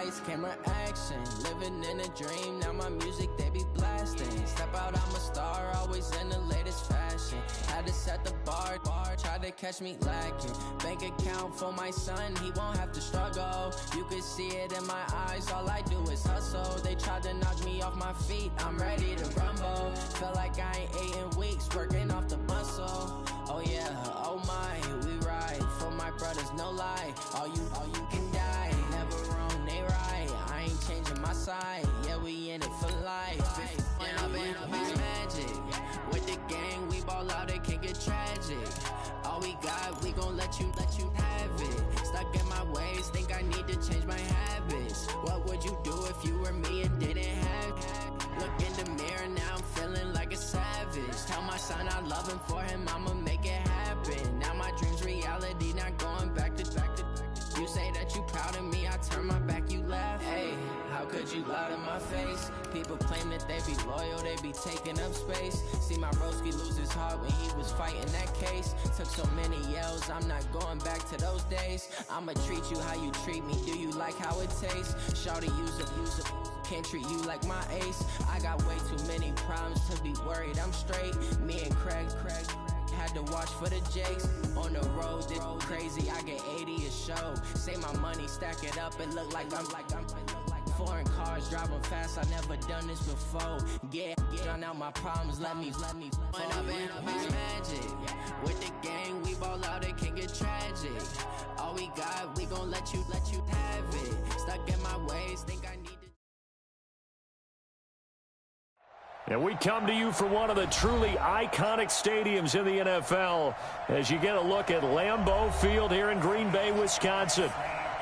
lights, camera action. Living in a dream, now my music they be blasting. Step out, I'm a star, always in the latest fashion. Had to set the bar, try to catch me lacking. Bank account for my son, he won't have to struggle. You could see it in my eyes, all I do is hustle. They tried to knock me off my feet, I'm ready to rumble. Feel like I ain't ate in weeks, working off the muscle. Oh yeah, oh my, we ride for my brothers, no lie. All you can die, never wrong, they right. I ain't changing my side, yeah, we in it for life. When I've been magic, with the gang, we ball out, it can get tragic. All we got, we gon' let you have it. Stuck in my ways, think I need to change my habits. What would you do if you were me and didn't have it? Look in the mirror, now I'm feeling like a savage. Tell my son I love him, for him I'ma make it happen. Now my dream's reality, not going back to. You say that you proud of me, I turn my back, you laugh. Hey, how could you lie to my face? People claim that they be loyal, they be taking up space. See my broski lose his heart when he was fighting that case. Took so many yells, I'm not going back to those days. I'ma treat you how you treat me, do you like how it tastes? Shawty, use it, can't treat you like my ace. I got way too many problems to be worried, I'm straight. Me and Craig had to watch for the Jakes. On the road, it's crazy, I get 80 a show. Say my money, stack it up, it look like I'm foreign cars, driving fast, I never done this before. Drown out my problems, let me When I've been magic, with the gang, we ball out, it can get tragic. All we got, we gon' let you have it. Stuck in my ways, think I need to. And we come to you from one of the truly iconic stadiums in the NFL as you get a look at Lambeau Field here in Green Bay, Wisconsin.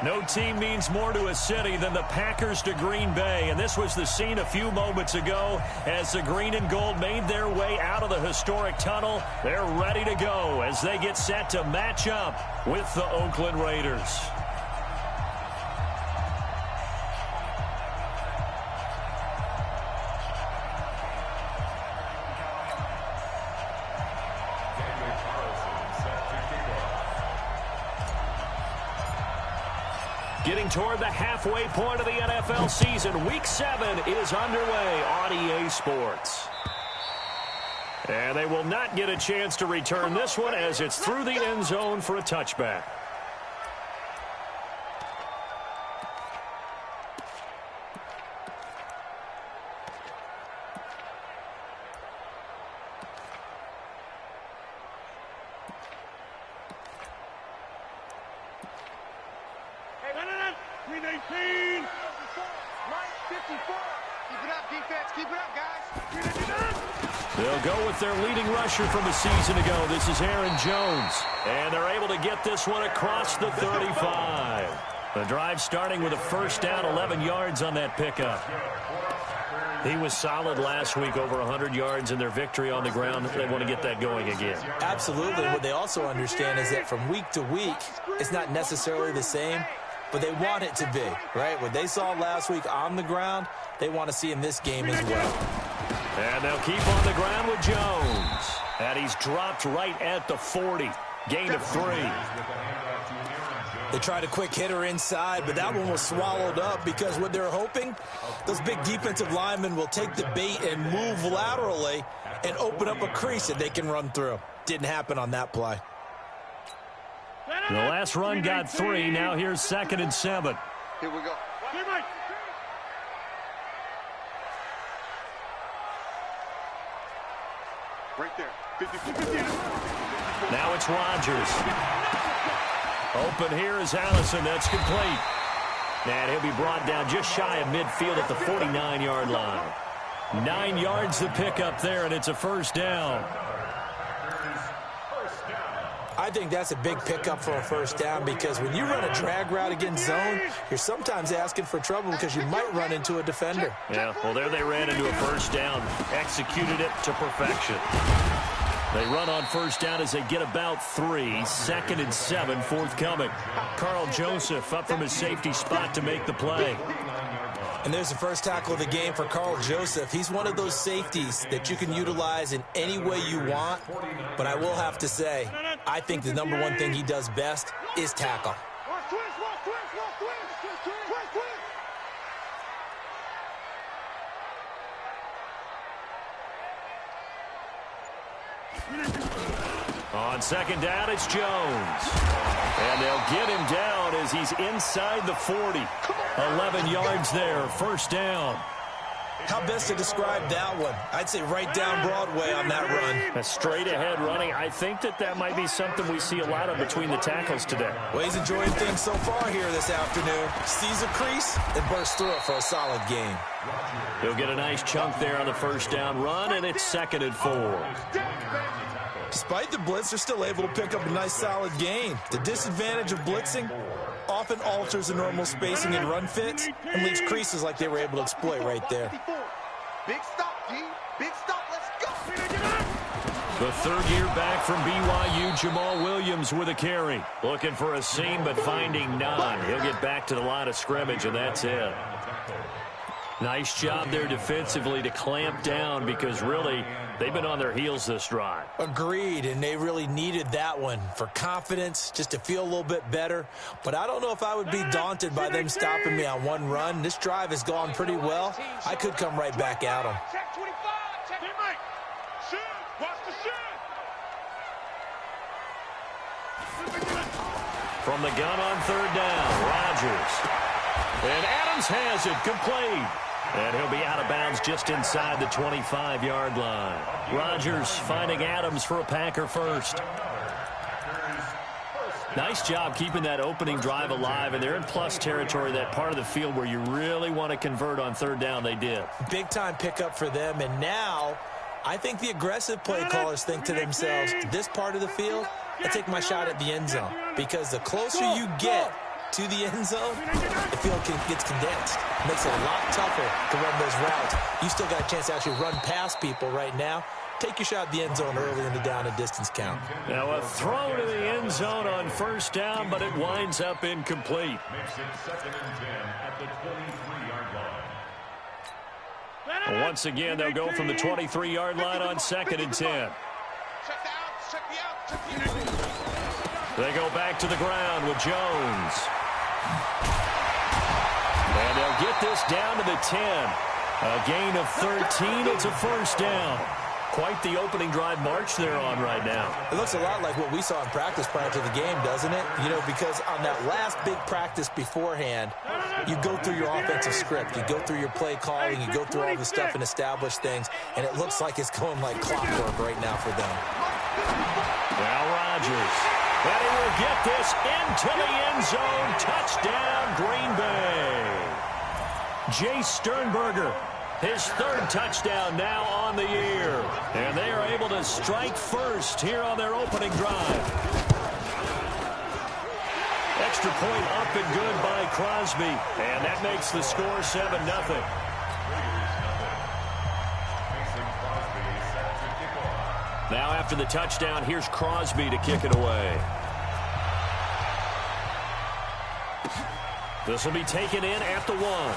No team means more to a city than the Packers to Green Bay, and this was the scene a few moments ago as the green and gold made their way out of the historic tunnel. They're ready to go as they get set to match up with the Oakland Raiders. Getting toward the halfway point of the NFL season, Week 7 is underway on EA Sports. And they will not get a chance to return this one as it's through the end zone for a touchback. They'll go with their leading rusher from a season ago. This is Aaron Jones. And they're able to get this one across the 35. The drive starting with a first down, 11 yards on that pickup. He was solid last week, over 100 yards in their victory on the ground. They want to get that going again. Absolutely. What they also understand is that from week to week, it's not necessarily the same, but they want it to be, right? What they saw last week on the ground, they want to see in this game as well. And they'll keep on the ground with Jones. And he's dropped right at the 40. Gain of 3. They tried a quick hitter inside, but that one was swallowed up because what they're hoping, those big defensive linemen will take the bait and move laterally and open up a crease that they can run through. Didn't happen on that play. The last run got 3. Now here's 2nd and 7. Here we go. Right there. 50-50. Now it's Rodgers. Open here is Allison. That's complete. And he'll be brought down just shy of midfield at the 49-yard line. 9 yards to pick up there, and it's a first down. I think that's a big pickup for a first down because when you run a drag route against zone, you're sometimes asking for trouble because you might run into a defender. Yeah, well, there they ran into a first down, executed it to perfection. They run on first down as they get about 3. 2nd and 7 forthcoming. Carl Joseph up from his safety spot to make the play. And there's the first tackle of the game for Carl Joseph. He's one of those safeties that you can utilize in any way you want. But I will have to say, I think the number one thing he does best is tackle. On second down, it's Jones. And they'll get him down as he's inside the 40. 11 yards there, first down. How best to describe that one? I'd say right down Broadway on that run. A straight-ahead running. I think that might be something we see a lot of between the tackles today. Well, he's enjoying things so far here this afternoon. Sees a crease and bursts through it for a solid gain. He'll get a nice chunk there on the first down run, and it's 2nd and 4. Despite the blitz, they're still able to pick up a nice solid gain. The disadvantage of blitzing often alters the normal spacing and run fits and leaves creases like they were able to exploit right there. Big stop, D. Big stop. Let's go. The third year back from BYU, Jamal Williams with a carry. Looking for a seam, but finding none. He'll get back to the line of scrimmage, and that's it. Nice job there defensively to clamp down because really they've been on their heels this drive. Agreed, and they really needed that one for confidence, just to feel a little bit better. But I don't know if I would be daunted by them stopping me on one run. This drive has gone pretty well. I could come right back at them. Check 25. Check teammate. Shoot. Watch the shoot. From the gun on third down, Rodgers. And Adams has it complete. And he'll be out of bounds just inside the 25-yard line. Rodgers finding Adams for a Packer first. Nice job keeping that opening drive alive, and they're in plus territory, that part of the field where you really want to convert on third down. They did. Big-time pickup for them, and now I think the aggressive play callers think to themselves, this part of the field, I take my shot at the end zone, because the closer you get to the end zone, the field gets condensed. It makes it a lot tougher to run those routes. You still got a chance to actually run past people right now. Take your shot at the end zone early in the down and distance count. Now a throw to the end zone on first down, but it winds up incomplete. Makes it 2nd and 10 at the 23-yard line. Once again, they'll go from the 23-yard line on 2nd and 10. Check the out. Check the out. Check the out. They go back to the ground with Jones. And they'll get this down to the 10. A gain of 13. It's a first down. Quite the opening drive march they're on right now. It looks a lot like what we saw in practice prior to the game, doesn't it? You know, because on that last big practice beforehand, you go through your offensive script. You go through your play calling. You go through all the stuff and establish things. And it looks like it's going like clockwork right now for them. Now Rodgers. And he will get this into the end zone. Touchdown, Green Bay. Jay Sternberger, his third touchdown now on the year. And they are able to strike first here on their opening drive. Extra point up and good by Crosby. And that makes the score 7-0. Now after the touchdown, here's Crosby to kick it away. This will be taken in at the 1.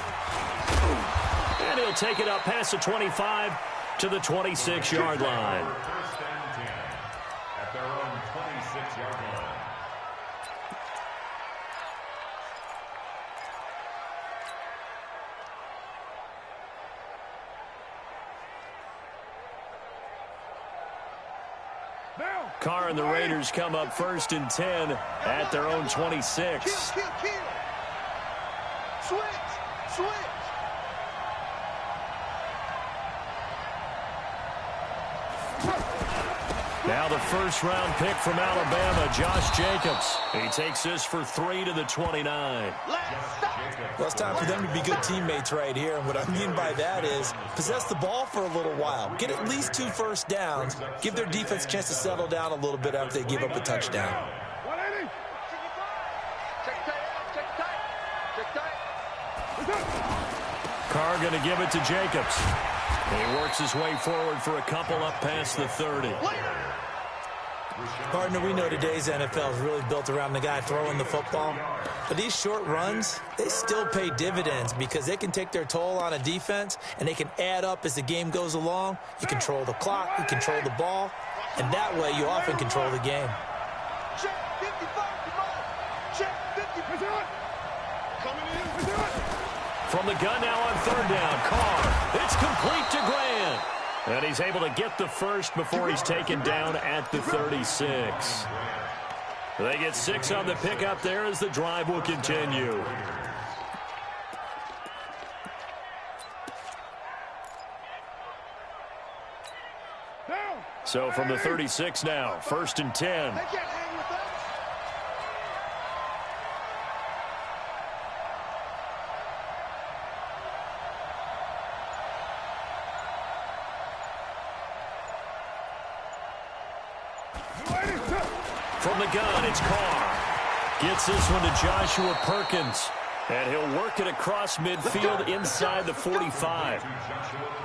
And he'll take it up past the 25 to the 26-yard line. First and 10 at their own 26-yard line. Carr and the Raiders come up 1st and 10 at their own 26. Kill. Switch. Now the first-round pick from Alabama, Josh Jacobs. He takes this for 3 to the 29. Well, it's time for them to be good teammates right here. And what I mean by that is possess the ball for a little while. Get at least 2 first downs. Give their defense a chance to settle down a little bit after they give up a touchdown. Carr going to give it to Jacobs. He works his way forward for a couple up past the 30. Partner, we know today's NFL is really built around the guy throwing the football. But these short runs, they still pay dividends because they can take their toll on a defense and they can add up as the game goes along. You control the clock, you control the ball, and that way you often control the game. Check 55. Check 50. Coming in. From the gun now on third down, Carr. It's complete to Grant. And he's able to get the first before he's taken down at the 36. They get 6 on the pickup there as the drive will continue. So from the 36 now, 1st and 10. From the gun, it's Carr. Gets this one to Joshua Perkins. And he'll work it across midfield inside the 45.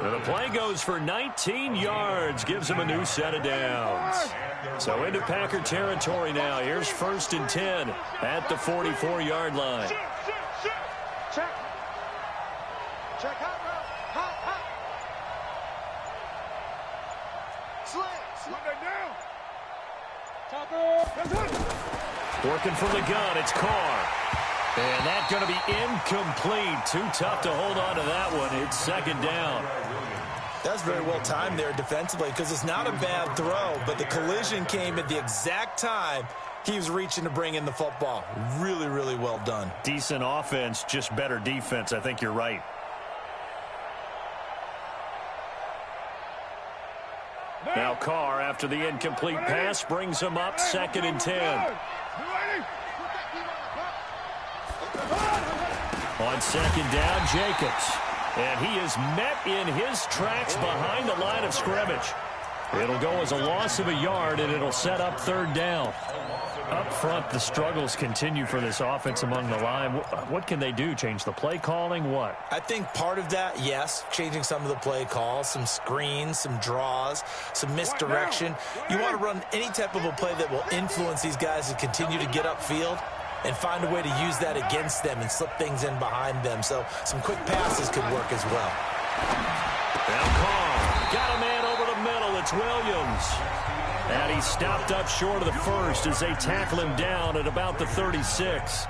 And the play goes for 19 yards. Gives him a new set of downs. So into Packer territory now. Here's 1st and 10 at the 44-yard line. Check. Check. Hot. Slow down. Working from the gun, it's Carr. And that's going to be incomplete. Too tough to hold on to that one. It's 2nd down. That's very well timed there defensively because it's not a bad throw, but the collision came at the exact time he was reaching to bring in the football. Really, really well done. Decent offense, just better defense. I think you're right. Now Carr, after the incomplete pass, brings him up 2nd and 10. On 2nd down, Jacobs. And he is met in his tracks behind the line of scrimmage. It'll go as a loss of a yard, and it'll set up 3rd down. Up front, the struggles continue for this offense among the line. What can they do? Change the play calling? What? I think part of that, yes, changing some of the play calls, some screens, some draws, some misdirection. You want to run any type of a play that will influence these guys to continue to get upfield and find a way to use that against them and slip things in behind them. So some quick passes could work as well. Now Carr got a man over the middle. It's Williams. And he stopped up short of the first as they tackle him down at about the 36.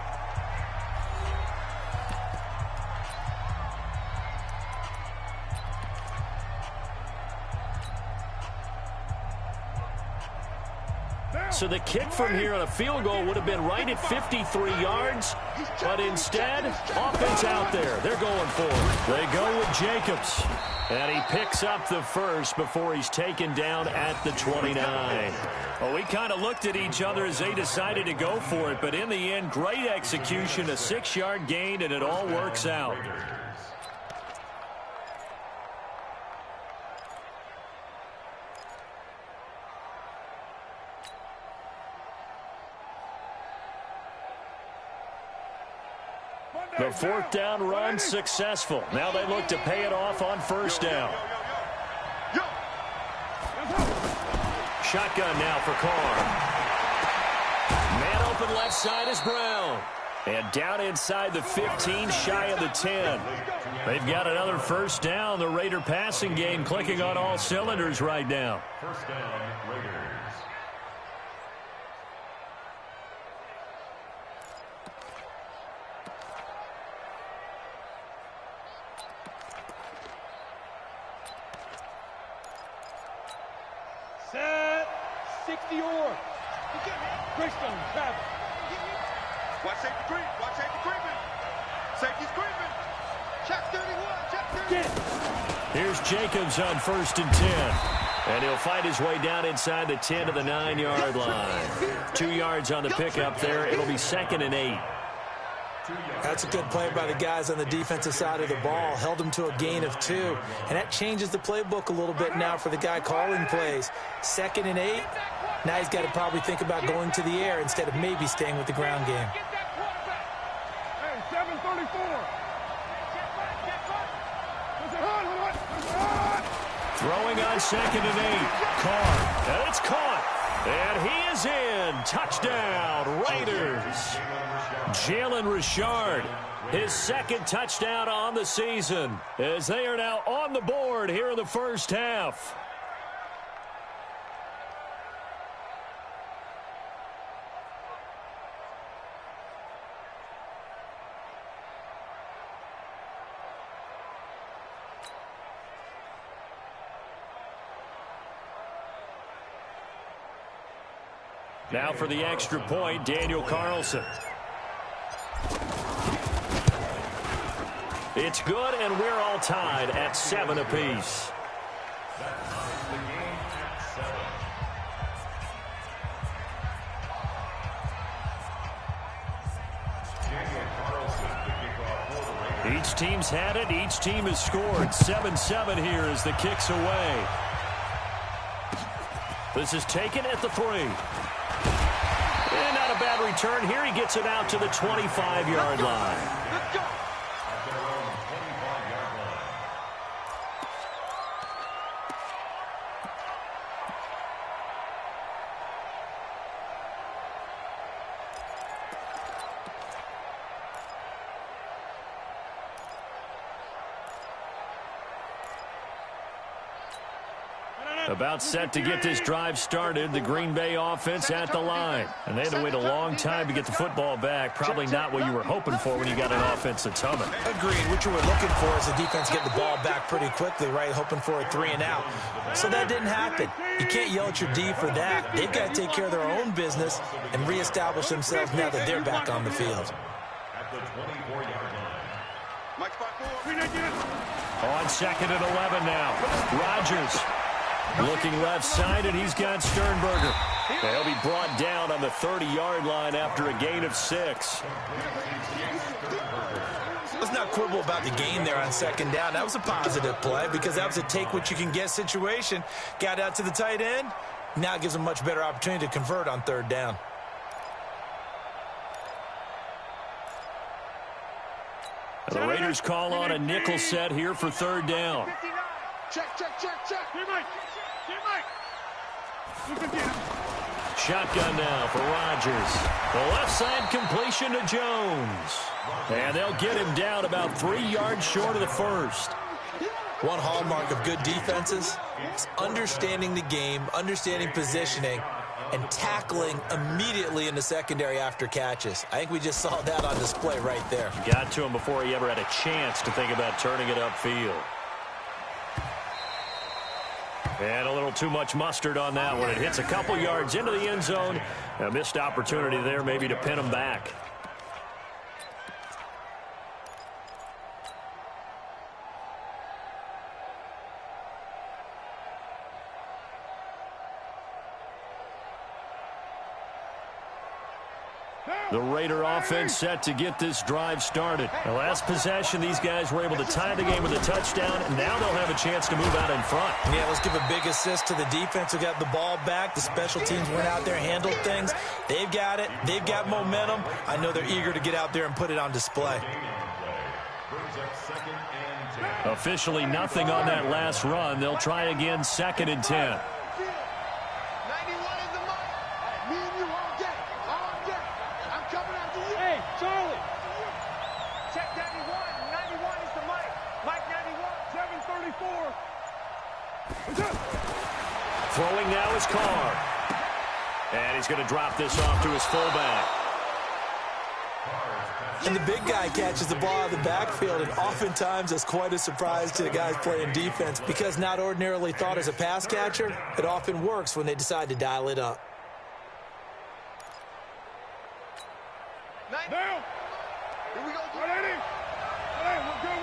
So the kick from here on a field goal would have been right at 53 yards. But instead, offense out there. They're going for it. They go with Jacobs. And he picks up the first before he's taken down at the 29. Well, we kind of looked at each other as they decided to go for it. But in the end, great execution, a 6-yard gain, and it all works out. The 4th down run successful. Now they look to pay it off on 1st down. Shotgun now for Carr. Man open left side is Brown. And down inside the 15, shy of the 10. They've got another 1st down. The Raider passing game clicking on all cylinders right now. 1st down, Raiders. Set 60 or Christian Travis. Watch safety creep. Watch safety creeping. Safety's creeping. Check 31. Check 30. Here's Jacobs on 1st and 10. And he'll fight his way down inside the 10 to the 9-yard line. 2 yards on the pickup there. It'll be 2nd and 8. That's a good play by the guys on the defensive side of the ball. Held them to a gain of 2. And that changes the playbook a little bit now for the guy calling plays. 2nd and 8. Now he's got to probably think about going to the air instead of maybe staying with the ground game. Hey, 734. Throwing on 2nd and 8. Carr. And it's caught. And he is in. Touchdown, Raiders. Jalen Richard, his 2nd touchdown on the season, as they are now on the board here in the 1st half. Now for the extra point, Daniel Carlson. It's good, and we're all tied at 7 apiece. Each team's had it. Each team has scored. 7-7 here as the kick's away. This is taken at the 3. And not a bad return here. He gets it out to the 25-yard line. Let's go. About set to get this drive started, the Green Bay offense at the line. And they had to wait a long time to get the football back. Probably not what you were hoping for when you got an offense that's humming. Agreed. What you were looking for is the defense getting the ball back pretty quickly, right? Hoping for a 3-and-out. So that didn't happen. You can't yell at your D for that. They've got to take care of their own business and reestablish themselves now that they're back on the field. At the 24-yard line. On 2nd and 11 now. Rodgers looking left side, and he's got Sternberger. They'll be brought down on the 30-yard line after a gain of 6. Let's not quibble about the gain there on 2nd down. That was a positive play because that was a take-what-you-can-get situation. Got out to the tight end. Now it gives them a much better opportunity to convert on 3rd down. The Raiders call on a nickel set here for 3rd down. Check. Shotgun now for Rodgers. The left side completion to Jones. And they'll get him down about 3 yards short of the 1st. One hallmark of good defenses is understanding the game, understanding positioning, and tackling immediately in the secondary after catches. I think we just saw that on display right there. Got to him before he ever had a chance to think about turning it upfield. And a little too much mustard on that one. It hits a couple yards into the end zone. A missed opportunity there maybe to pin him back. The Raider offense set to get this drive started. The last possession, these guys were able to tie the game with a touchdown, and now they'll have a chance to move out in front. Yeah, let's give a big assist to the defense who got the ball back. The special teams went out there, handled things. They've got it. They've got momentum. I know they're eager to get out there and put it on display. Officially nothing on that last run. They'll try again 2nd and 10. Throwing now is Carr. And he's going to drop this off to his fullback. And the big guy catches the ball out of the backfield, and oftentimes it's quite a surprise to the guys playing defense because not ordinarily thought as a pass catcher, it often works when they decide to dial it up. Now. Here we go. 180. Hey, we're good.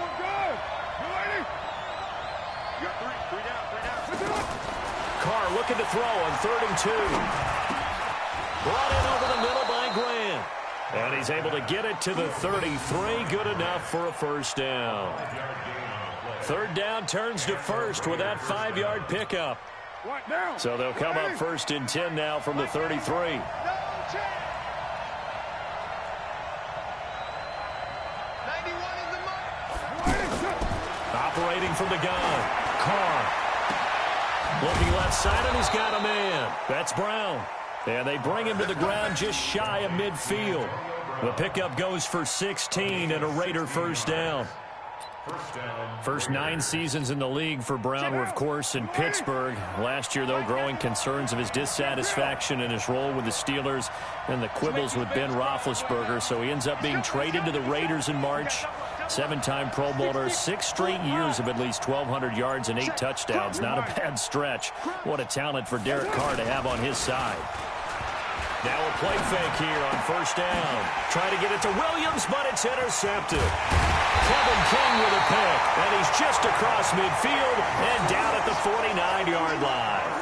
280. You got 3 down. Carr looking to throw on 3rd and 2. Brought in over the middle by Grant. And he's able to get it to the 33. Good enough for a 1st down. 3rd down turns to 1st with that 5-yard pickup. So they'll come up 1st and 10 now from the 33. Operating from the gun. Carr. Looking left side, and he's got a man. That's Brown. And they bring him to the ground just shy of midfield. The pickup goes for 16 and a Raider 1st down. First 9 seasons in the league for Brown were, of course, in Pittsburgh. Last year, though, growing concerns of his dissatisfaction in his role with the Steelers and the quibbles with Ben Roethlisberger. So he ends up being traded to the Raiders in March. 7-time Pro Bowler, 6 straight years of at least 1,200 yards and 8 touchdowns. Not a bad stretch. What a talent for Derek Carr to have on his side. Now a play fake here on first down. Trying to get it to Williams, but it's intercepted. Kevin King with a pick, and he's just across midfield and down at the 49-yard line.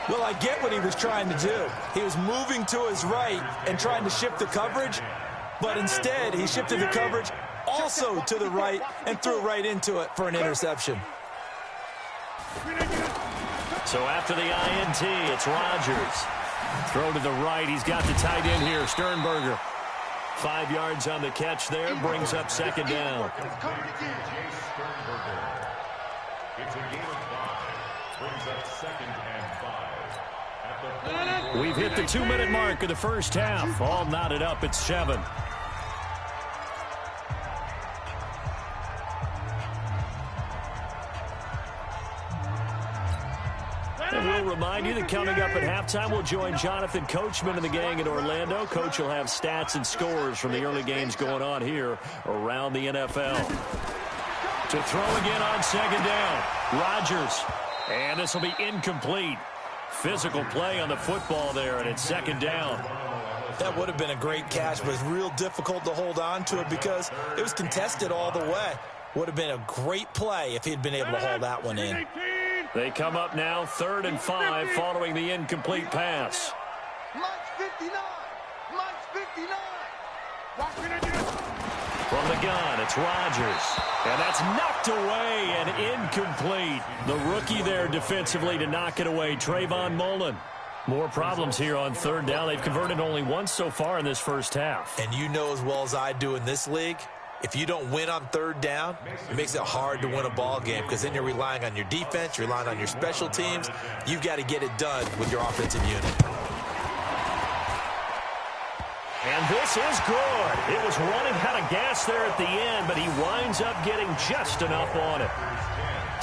Well, I get what he was trying to do. He was moving to his right and trying to shift the coverage, but instead he shifted the coverage also to the right and threw right into it for an interception. So after the INT, it's Rodgers. Throw to the right. He's got the tight end here, Sternberger. 5 yards on the catch there. Brings up second down. It's a game of 5. Brings up second and 5. We've hit the 2-minute mark of the first half. All knotted up at 7. And we'll remind you that coming up at halftime, we'll join Jonathan Coachman and the gang in Orlando. Coach will have stats and scores from the early games going on here around the NFL. To throw again on second down, Rodgers. And this will be incomplete. Physical play on the football there, and it's second down. That would have been a great catch, but it's real difficult to hold on to it because it was contested all the way. Would have been a great play if he'd been able to hold that one in. They come up now 3rd and 5 following the incomplete pass. Mike's 59. Mike's 59. From the gun, it's Rodgers. And that's knocked away and incomplete. The rookie there defensively to knock it away, Trayvon Mullen. More problems here on 3rd down. They've converted only once so far in this first half. And you know as well as I do in this league, if you don't win on 3rd down, it makes it hard to win a ball game because then you're relying on your defense, you're relying on your special teams. You've got to get it done with your offensive unit. And this is good. It was running out of gas there at the end, but he winds up getting just enough on it.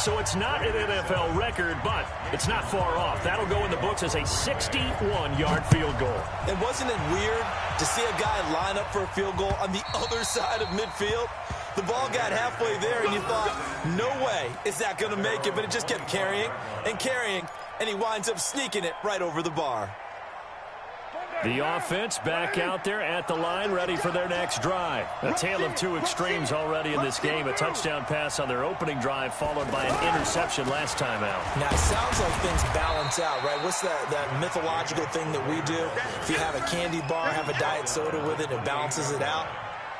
So it's not an NFL record, but it's not far off. That'll go in the books as a 61-yard field goal. And wasn't it weird to see a guy line up for a field goal on the other side of midfield? The ball got halfway there, and you thought, no way is that going to make it, but it just kept carrying, and he winds up sneaking it right over the bar. The offense back out there at the line, ready for their next drive. A tale of two extremes already in this game. A touchdown pass on their opening drive, followed by an interception last time out. Now, it sounds like things balance out, right? What's that mythological thing that we do? If you have a candy bar, have a diet soda with it, it balances it out.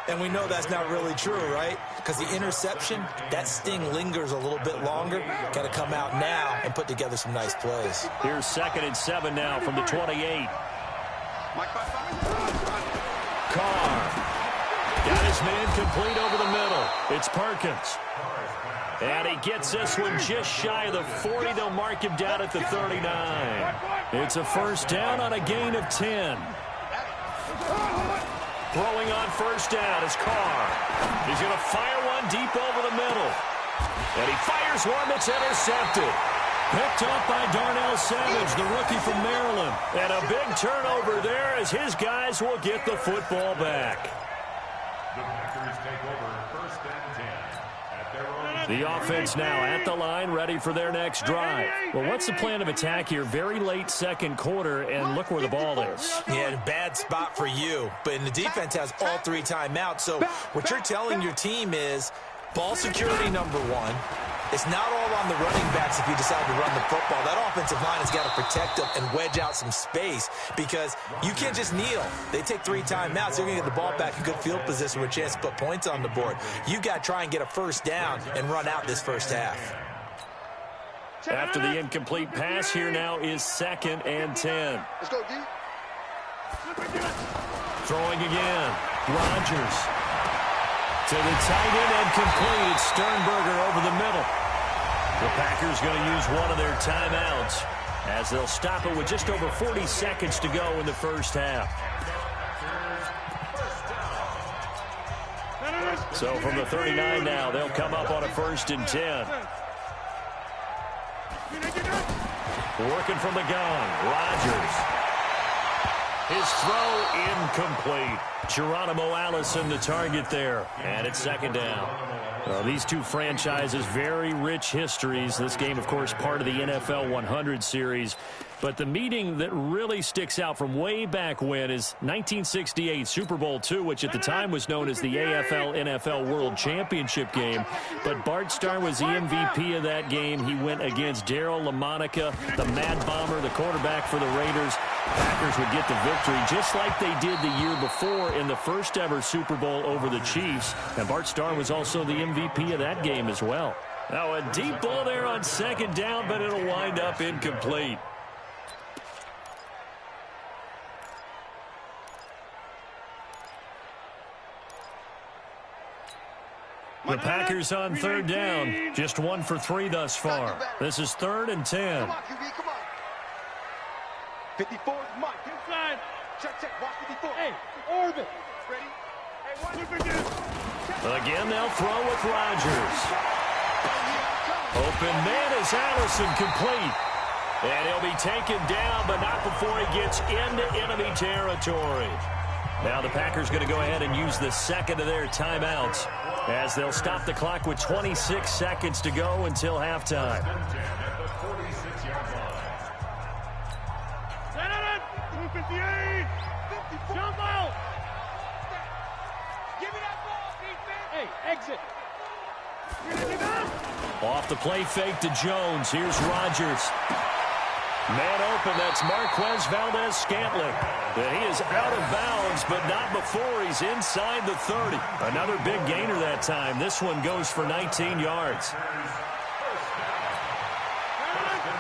And we know that's not really true, right? Because the interception, that sting lingers a little bit longer. Got to come out now and put together some nice plays. Here's 2nd and 7 now from the 28. Carr got his man complete over the middle. It's Perkins. And he gets this one just shy of the 40. They'll mark him down at the 39. It's a first down on a gain of 10. Throwing on first down is Carr. He's going to fire one deep over the middle. And he fires one that's intercepted. Picked up by Darnell Savage, the rookie from Maryland. And a big turnover there as his guys will get the football back. The Packers take over 1st and 10 at their own. The offense now at the line, ready for their next drive. Well, what's the plan of attack here? Very late second quarter, and look where the ball is. Yeah, bad spot for you. But the defense has all 3 timeouts. So what you're telling your team is ball security number 1. It's not all on the running backs if you decide to run the football. That offensive line has got to protect them and wedge out some space because you can't just kneel. They take 3 timeouts. They're going to get the ball back in good field position with a chance to put points on the board. You got to try and get a first down and run out this first half. After the incomplete pass, here now is 2nd and 10. Let's go, D. Throwing again. Rodgers. To the tight end and complete. It's Sternberger over the middle. The Packers going to use one of their timeouts as they'll stop it with just over 40 seconds to go in the first half. So from the 39 now, they'll come up on a 1st and 10. Working from the gun, Rodgers. His throw incomplete. Geronimo Allison the target there. And it's second down. Well, these two franchises, very rich histories. This game, of course, part of the NFL 100 series. But the meeting that really sticks out from way back when is 1968 Super Bowl II, which at the time was known as the AFL-NFL World Championship game. But Bart Starr was the MVP of that game. He went against Darryl LaMonica, the Mad Bomber, the quarterback for the Raiders. Packers would get the victory just like they did the year before in the first ever Super Bowl over the Chiefs. And Bart Starr was also the MVP of that game as well. Now a deep ball there on second down, but it'll wind up incomplete. The Packers on third down. Just 1 for 3 thus far. This is 3rd and 10. Come on, QB, come on. 54 is Mike. Inside. Check. Watch 54. Hey, orbit. Ready? Hey, watch. Again, they'll throw with Rodgers. Open man is Allison, complete. And he'll be taken down, but not before he gets into enemy territory. Now the Packers going to go ahead and use the second of their timeouts as they'll stop the clock with 26 seconds to go until halftime. Jump out! Give me that ball, defense! Hey, exit! Off the play fake to Jones. Here's Rodgers. Man open, that's Marquez Valdez-Scantling. And he is out of bounds, but not before he's inside the 30. Another big gainer that time. This one goes for 19 yards.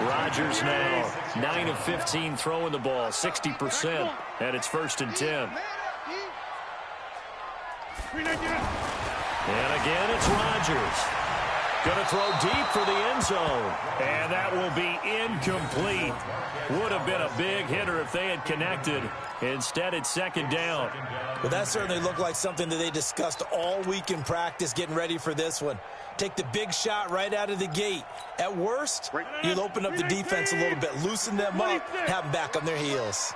Rodgers now 9 of 15 throwing the ball, 60%, and it's 1st and 10. And again, it's Rodgers. Going to throw deep for the end zone. And that will be incomplete. Would have been a big hitter if they had connected. Instead, it's 2nd down. Well, that certainly looked like something that they discussed all week in practice, getting ready for this one. Take the big shot right out of the gate. At worst, you'll open up the defense a little bit, loosen them up, have them back on their heels.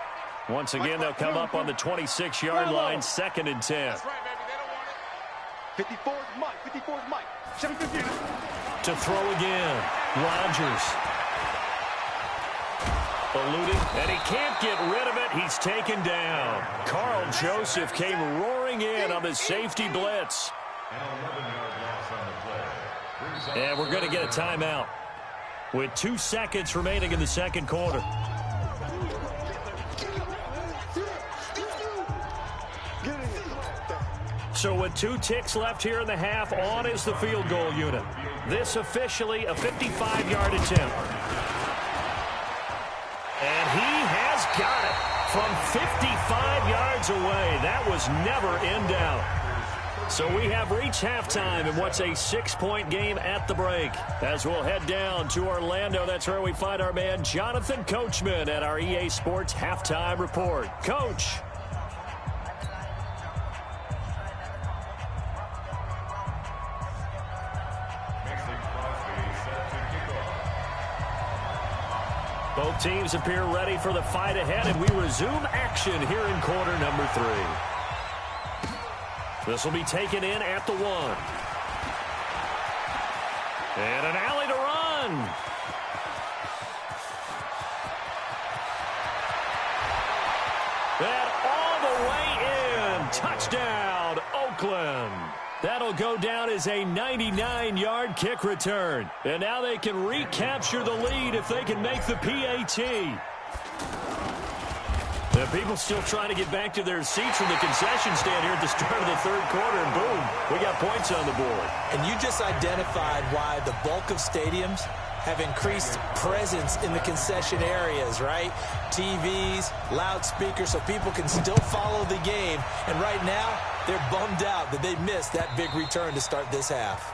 Once again, they'll come up on the 26-yard line, 2nd and 10. That's right, baby. They don't want it. 54 is Mike. 54 is Mike. To throw again, Rodgers. Eluded, and he can't get rid of it. He's taken down. Carl Joseph came roaring in on the safety blitz. And we're going to get a timeout with 2 seconds remaining in the second quarter. So with 2 ticks left here in the half, on is the field goal unit. This officially a 55-yard attempt. And he has got it from 55 yards away. That was never in doubt. So we have reached halftime in what's a 6-point game at the break. As we'll head down to Orlando, that's where we find our man Jonathan Coachman at our EA Sports Halftime Report. Coach. Both teams appear ready for the fight ahead, and we resume action here in quarter number 3. This will be taken in at the 1. And an alley to run. And all the way in. Touchdown, Oakland. That'll go down as a 99-yard kick return. And now they can recapture the lead if they can make the PAT. The people still trying to get back to their seats from the concession stand here at the start of the third quarter, and boom, we got points on the board. And you just identified why the bulk of stadiums have increased presence in the concession areas, right? TVs, loudspeakers, so people can still follow the game. And right now, they're bummed out that they missed that big return to start this half.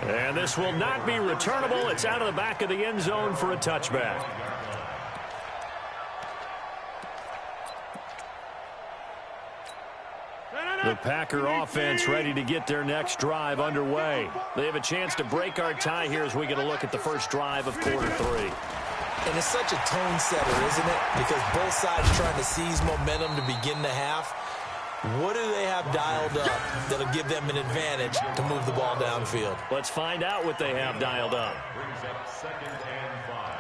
And this will not be returnable. It's out of the back of the end zone for a touchback. The Packer offense ready to get their next drive underway. They have a chance to break our tie here as we get a look at the first drive of quarter 3. And it's such a tone setter, isn't it? Because both sides trying to seize momentum to begin the half. What do they have dialed up that'll give them an advantage to move the ball downfield? Let's find out what they have dialed up. Brings up 2nd and 5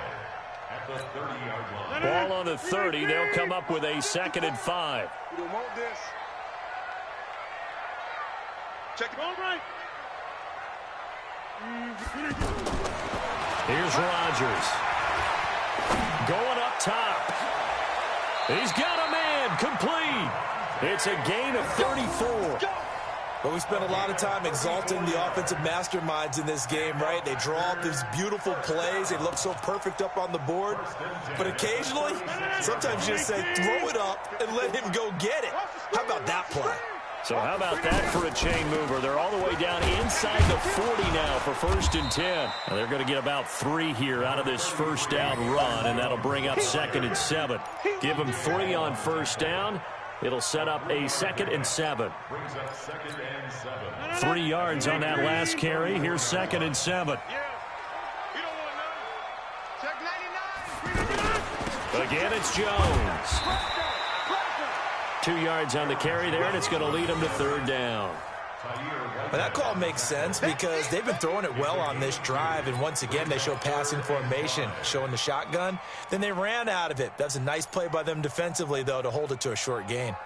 at the 30-yard line. Ball on the 30. They'll come up with a 2nd and 5. We don't want this. Check it. All right. Here's Rodgers. Going up top. He's got a man. Complete. It's a gain of 34. But we spent a lot of time exalting the offensive masterminds in this game, right? They draw up these beautiful plays. They look so perfect up on the board. But occasionally, sometimes you just say, throw it up and let him go get it. How about that play? So how about that for a chain mover? They're all the way down inside the 40 now for 1st and 10. And they're going to get about 3 here out of this first down run, and that'll bring up 2nd and 7. Give them 3 on 1st down. It'll set up a 2nd and 7. 3 yards on that last carry. Here's 2nd and 7. Again, it's Jones. 2 yards on the carry there, and it's going to lead them to 3rd down. Well, that call makes sense because they've been throwing it well on this drive, and once again, they show passing formation, showing the shotgun. Then they ran out of it. That's a nice play by them defensively, though, to hold it to a short gain.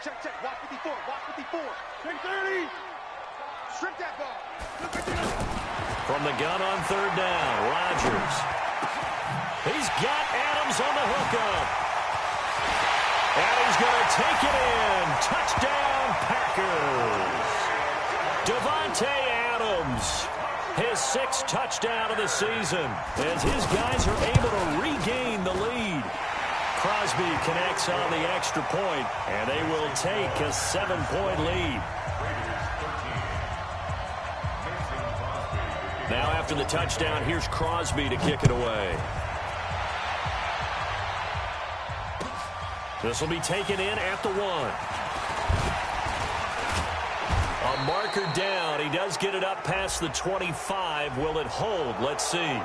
Check, watch 54, watch 54. Check 30. Strip that ball. From the gun on 3rd down, Rodgers. He's got Adams on the hookup. And he's going to take it in. Touchdown, Packers. Davante Adams, his 6th touchdown of the season, as his guys are able to regain the lead. Crosby connects on the extra point, and they will take a 7-point lead. Now after the touchdown, here's Crosby to kick it away. This will be taken in at the 1. A marker down. He does get it up past the 25. Will it hold? Let's see.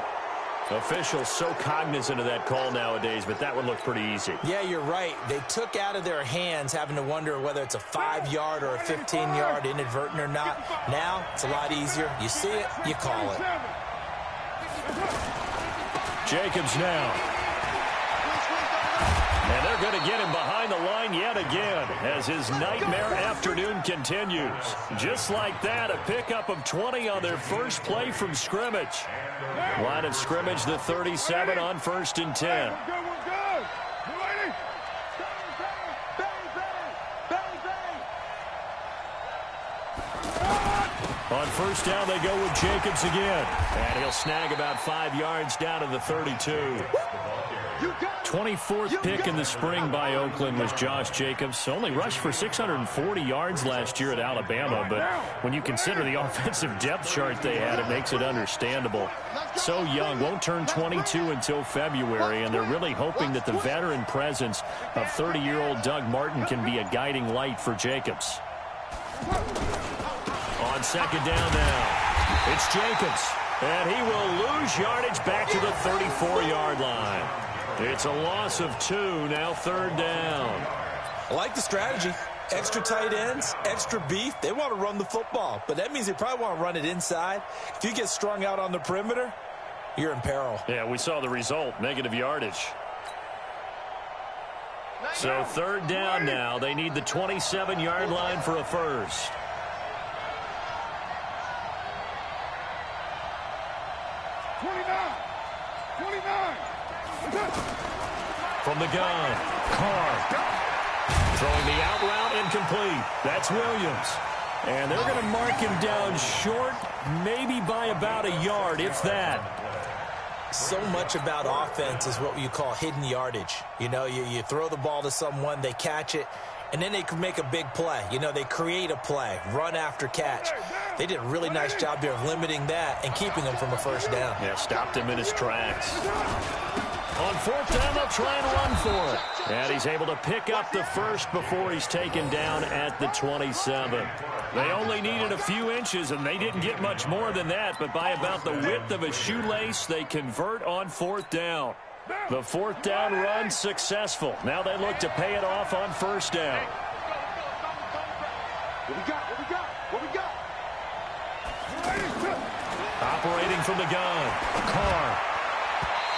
Officials so cognizant of that call nowadays, but that would look pretty easy. Yeah, you're right. They took out of their hands having to wonder whether it's a 5-yard or a 15-yard inadvertent or not. Now, it's a lot easier. You see it, you call it. Jacobs now. And they're going to get him behind the line yet again as his nightmare afternoon continues. Just like that, a pickup of 20 on their first play from scrimmage. Line of scrimmage, the 37 on 1st and 10. On 1st down, they go with Jacobs again. And he'll snag about 5 yards down to the 32. 24th pick in the spring by Oakland was Josh Jacobs. Only rushed for 640 yards last year at Alabama, but when you consider the offensive depth chart they had, it makes it understandable. So young, won't turn 22 until February, and they're really hoping that the veteran presence of 30-year-old Doug Martin can be a guiding light for Jacobs. On 2nd down now, it's Jacobs, and he will lose yardage back to the 34-yard line. It's a loss of 2, now 3rd down. I like the strategy. Extra tight ends, extra beef. They want to run the football, but that means they probably want to run it inside. If you get strung out on the perimeter, you're in peril. Yeah, we saw the result, negative yardage. So 3rd down now. They need the 27-yard line for a first. From the gun, Carr. Throwing the out route incomplete. That's Williams. And they're going to mark him down short, maybe by about a yard, if that. So much about offense is what you call hidden yardage. You know, you throw the ball to someone, they catch it, and then they can make a big play. You know, they create a play, run after catch. They did a really nice job here of limiting that and keeping him from a first down. Yeah, stopped him in his tracks. On fourth down, they'll try and run for it. And he's able to pick up the first before he's taken down at the 27. They only needed a few inches, and they didn't get much more than that. But by about the width of a shoelace, they convert on fourth down. The fourth down run successful. Now they look to pay it off on first down. What we got? What we got? What we got? Operating from the gun, Carr.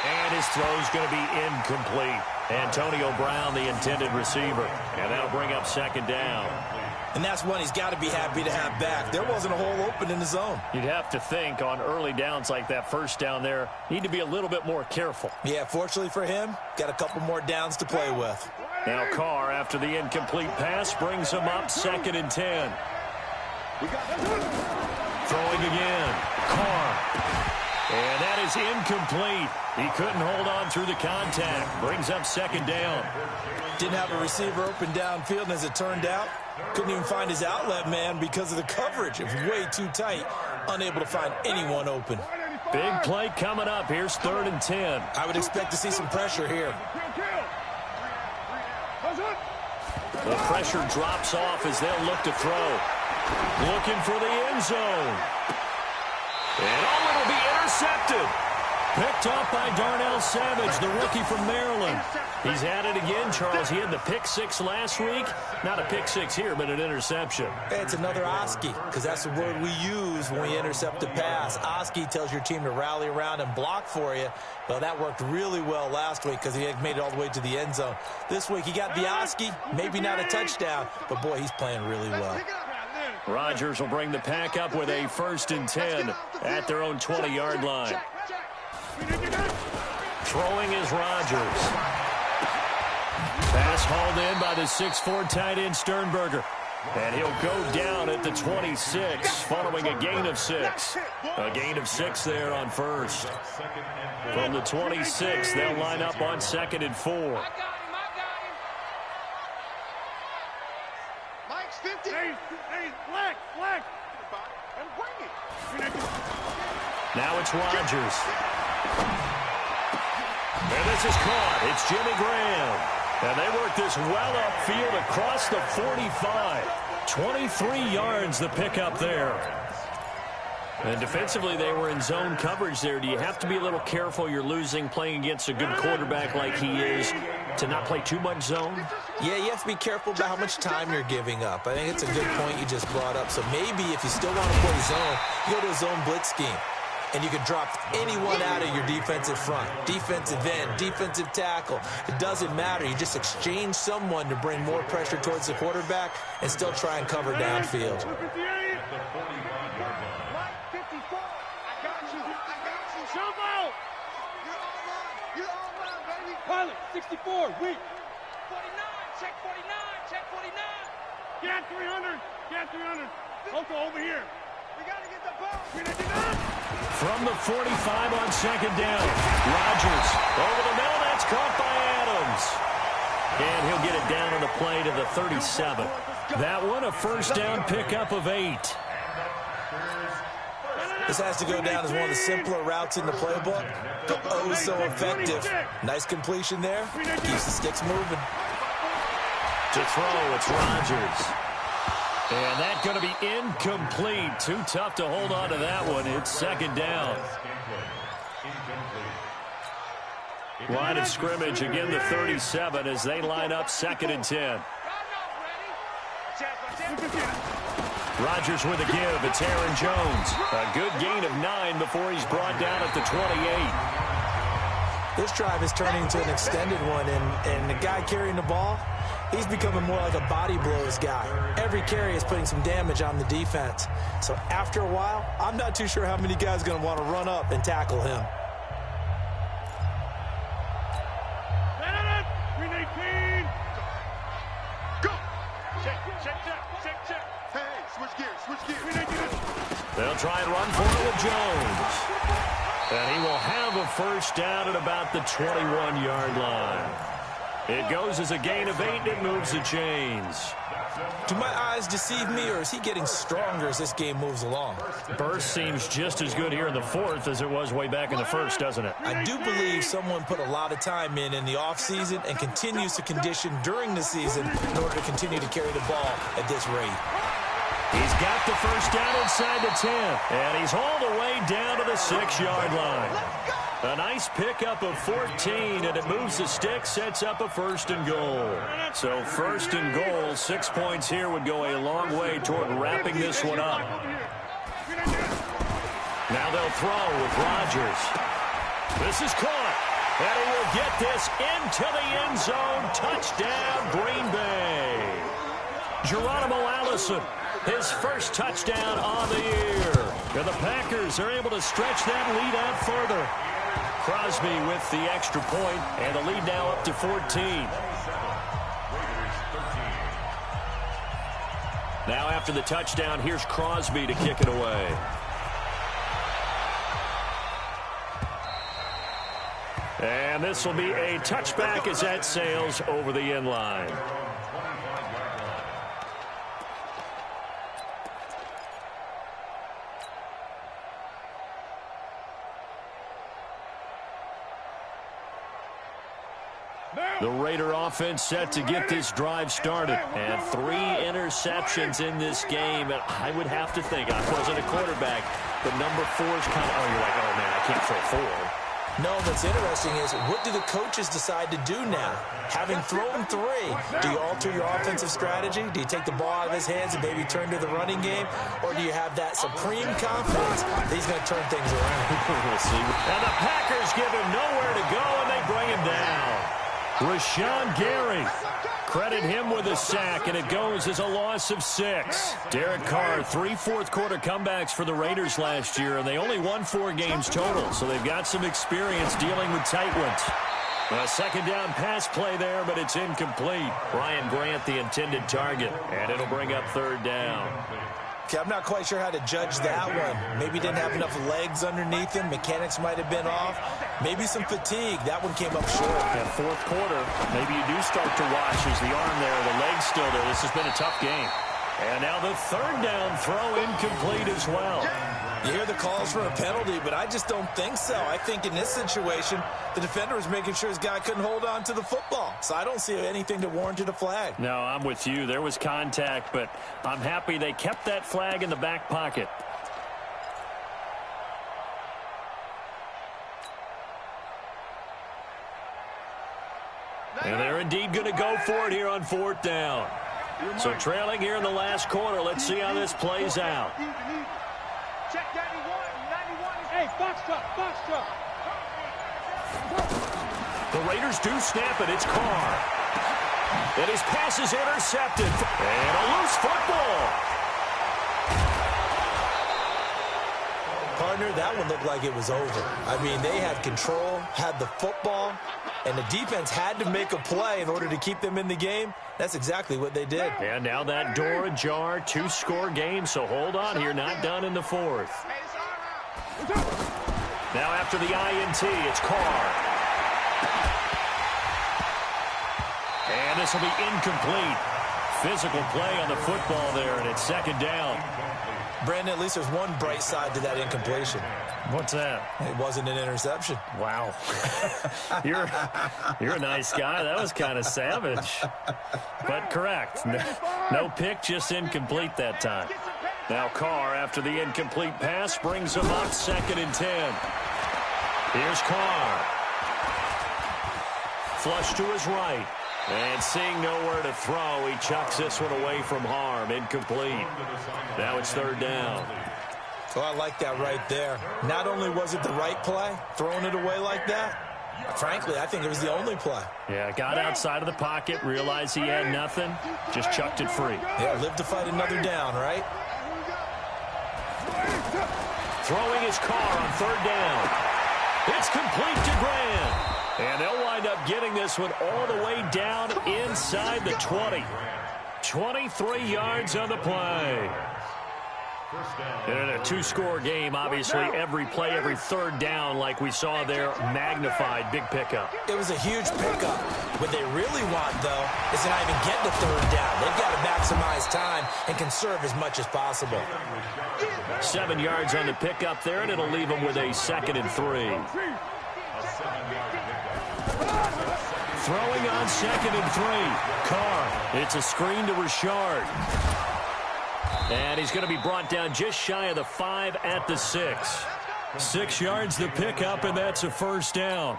And his throw's going to be incomplete. Antonio Brown, the intended receiver. And that'll bring up second down. And that's one he's got to be happy to have back. There wasn't a hole open in the zone. You'd have to think on early downs like that first down there, need to be a little bit more careful. Yeah, fortunately for him, got a couple more downs to play with. Now Carr, after the incomplete pass, brings him up second and 10. Throwing again. Carr. And that is incomplete. He couldn't hold on through the contact. Brings up second down. Didn't have a receiver open downfield, and as it turned out, couldn't even find his outlet man because of the coverage. It was way too tight. Unable to find anyone open. Big play coming up. Here's third and 10. I would expect to see some pressure here. The pressure drops off as they'll look to throw. Looking for the end zone. And it'll be intercepted. Picked up by Darnell Savage, the rookie from Maryland. He's at it again, Charles. He had the pick six last week. Not a pick six here, but an interception. It's another Oski, because that's the word we use when we intercept a pass. Oski tells your team to rally around and block for you. Well, that worked really well last week because he had made it all the way to the end zone. This week he got the Oski, maybe not a touchdown, but boy, he's playing really well. Rodgers will bring the pack up with a first and 10 at their own 20-yard line. Throwing is Rodgers. Pass hauled in by the 6'4" tight end Sternberger. And he'll go down at the 26 following a gain of 6. A gain of 6 there on first. From the 26, they'll line up on second and 4. Mike's 50. Hey, flag. And bring it. Now it's Rodgers. And this is caught. It's Jimmy Graham. And they work this well upfield across the 45. 23 yards the pickup there. And defensively, they were in zone coverage there. Do you have to be a little careful? You're losing, playing against a good quarterback like he is, to not play too much zone? Yeah, you have to be careful about how much time you're giving up. I think it's a good point you just brought up. So maybe if you still want to play zone, you go to a zone blitz scheme. And you can drop anyone out of your defensive front. Defensive end, defensive tackle. It doesn't matter. You just exchange someone to bring more pressure towards the quarterback and still try and cover downfield. Pilot, 64, weak. 49, check 49, check 49. Get 300, get 300. Loco, over here. We got to get the ball. From the 45 on second down. Rodgers over the middle. That's caught by Adams. And he'll get it down on the play to the 37. That one, a first down pickup of 8. This has to go down as one of the simpler routes in the playbook, but oh so effective. Nice completion there. Keeps the sticks moving. To throw, it's Rodgers. And that's going to be incomplete. Too tough to hold on to that one. It's second down. Line of scrimmage, again the 37 as they line up second and 10. Rodgers with a give. It's Aaron Jones. A good gain of 9 before he's brought down at the 28. This drive is turning into an extended one, and the guy carrying the ball, he's becoming more like a body blows guy. Every carry is putting some damage on the defense. So after a while, I'm not too sure how many guys are going to want to run up and tackle him. They'll try and run for it with Jones. And he will have a first down at about the 21-yard line. It goes as a gain of 8, and it moves the chains. Do my eyes deceive me, or is he getting stronger as this game moves along? Burst seems just as good here in the fourth as it was way back in the first, doesn't it? I do believe someone put a lot of time in the offseason and continues to condition during the season in order to continue to carry the ball at this rate. He's got the first down inside the 10, and he's all the way down to the 6-yard line. A nice pickup of 14, and it moves the stick, sets up a 1st and goal. So 1st and goal, 6 points here would go a long way toward wrapping this one up. Now they'll throw with Rodgers. This is caught, and he will get this into the end zone. Touchdown, Green Bay. Geronimo Allison, his first touchdown on the year. And the Packers are able to stretch that lead out further. Crosby with the extra point, and the lead now up to 14. Now after the touchdown, here's Crosby to kick it away. And this will be a touchback as that sails over the end line. The Raider offense set to get this drive started. And 3 interceptions in this game. And I would have to think, I wasn't a quarterback, but number 4 is kind of, you're like, oh, man, I can't throw 4. No, what's interesting is, what do the coaches decide to do now? Having thrown 3, do you alter your offensive strategy? Do you take the ball out of his hands and maybe turn to the running game? Or do you have that supreme confidence that he's going to turn things around? We'll see. And the Packers give him nowhere to go, and they bring him down. Rashawn Gary, credit him with a sack, and it goes as a loss of 6. Derek Carr, 3 fourth-quarter comebacks for the Raiders last year, and they only won 4 games total, so they've got some experience dealing with tight ones. A second down pass play there, but it's incomplete. Ryan Grant, the intended target, and it'll bring up 3rd down. Okay, I'm not quite sure how to judge that one. Maybe didn't have enough legs underneath him. Mechanics might have been off. Maybe some fatigue. That one came up short. Yeah, 4th quarter, maybe you do start to watch as the arm there, the leg's still there. This has been a tough game. And now the 3rd down throw incomplete as well. You hear the calls for a penalty, but I just don't think so. I think in this situation, the defender was making sure his guy couldn't hold on to the football. So I don't see anything to warrant a flag. No, I'm with you. There was contact, but I'm happy they kept that flag in the back pocket. And they're indeed going to go for it here on 4th down. So trailing here in the last quarter. Let's see how this plays out. Check 91. Hey, box truck. The Raiders do snap it. It's Carr. And his pass is intercepted. And a loose football. Partner, that one looked like it was over. I mean, they had control, had the football, and the defense had to make a play in order to keep them in the game. That's exactly what they did. And now that door ajar, 2-score game, so hold on here, not done in the 4th. Now after the INT, it's Carr. And this will be incomplete. Physical play on the football there, and it's 2nd down. Brandon, at least there's one bright side to that incompletion. What's that? It wasn't an interception. Wow. You're a nice guy. That was kind of savage. But correct. No pick, just incomplete that time. Now Carr, after the incomplete pass, brings him up 2nd and 10. Here's Carr. Flush to his right. And seeing nowhere to throw, he chucks this one away from harm. Incomplete. Now it's 3rd down. Oh, I like that right there. Not only was it the right play, throwing it away like that, frankly, I think it was the only play. Yeah, got outside of the pocket, realized he had nothing, just chucked it free. Yeah, live to fight another down, right? Throwing his Carr on 3rd down. It's complete to Grant. And they'll wind up getting this one all the way down inside the 20. 23 yards on the play. In a two-score game, obviously, every play, every third down, like we saw there, magnified. Big pickup. It was a huge pickup. What they really want, though, is to not even get the third down. They've got to maximize time and conserve as much as possible. 7 yards on the pickup there, and it'll leave them with a 2nd and 3. Throwing on 2nd and 3. Carr. It's a screen to Richard. And he's going to be brought down just shy of the 5 at the 6. 6 yards the pickup, and that's a first down.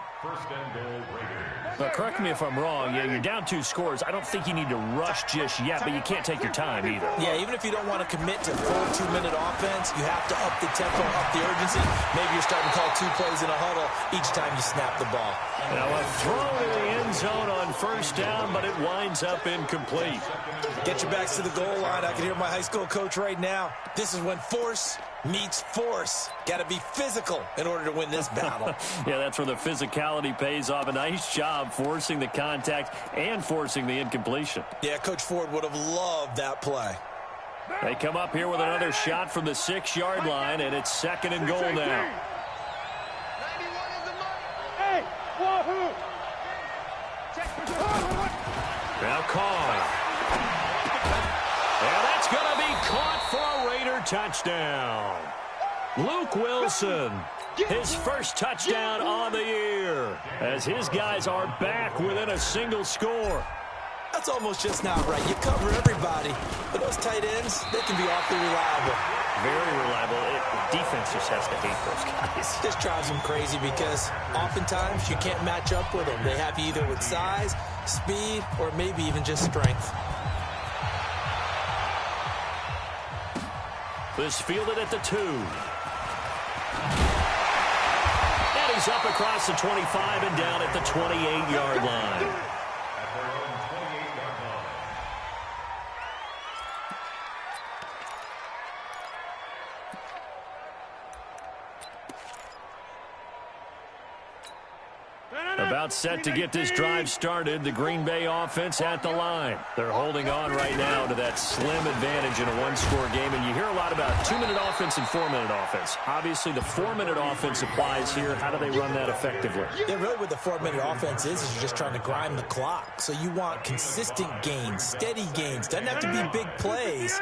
But correct me if I'm wrong. Yeah, you're down 2 scores. I don't think you need to rush just yet, but you can't take your time either. Yeah, even if you don't want to commit to full 2-minute offense, you have to up the tempo, up the urgency. Maybe you're starting to call 2 plays in a huddle each time you snap the ball. Now a throw to the end zone on first down, but it winds up incomplete. Get your backs to the goal line. I can hear my high school coach right now. This is when force meets force. Got to be physical in order to win this battle. Yeah, that's where the physicality pays off. A nice job forcing the contact and forcing the incompletion. Yeah, Coach Ford would have loved that play. They come up here with another shot from the 6-yard line, and it's 2nd and goal now. Now Carr. And that's going to be caught for a Raider touchdown. Luke Wilson, his first touchdown on the year, as his guys are back within a single score. That's almost just not right. You cover everybody, but those tight ends, they can be awfully reliable. Very reliable. Defense just has to hate those guys. This drives them crazy because oftentimes you can't match up with them. They have you either with size, speed, or maybe even just strength. This fielded at the 2. And he's up across the 25 and down at the 28-yard line. About set to get this drive started. The Green Bay offense at the line. They're holding on right now to that slim advantage in a 1-score game. And you hear a lot about 2-minute offense and 4-minute offense. Obviously, the 4-minute offense applies here. How do they run that effectively? Yeah, really what the 4-minute offense is you're just trying to grind the clock. So you want consistent gains, steady gains. Doesn't have to be big plays,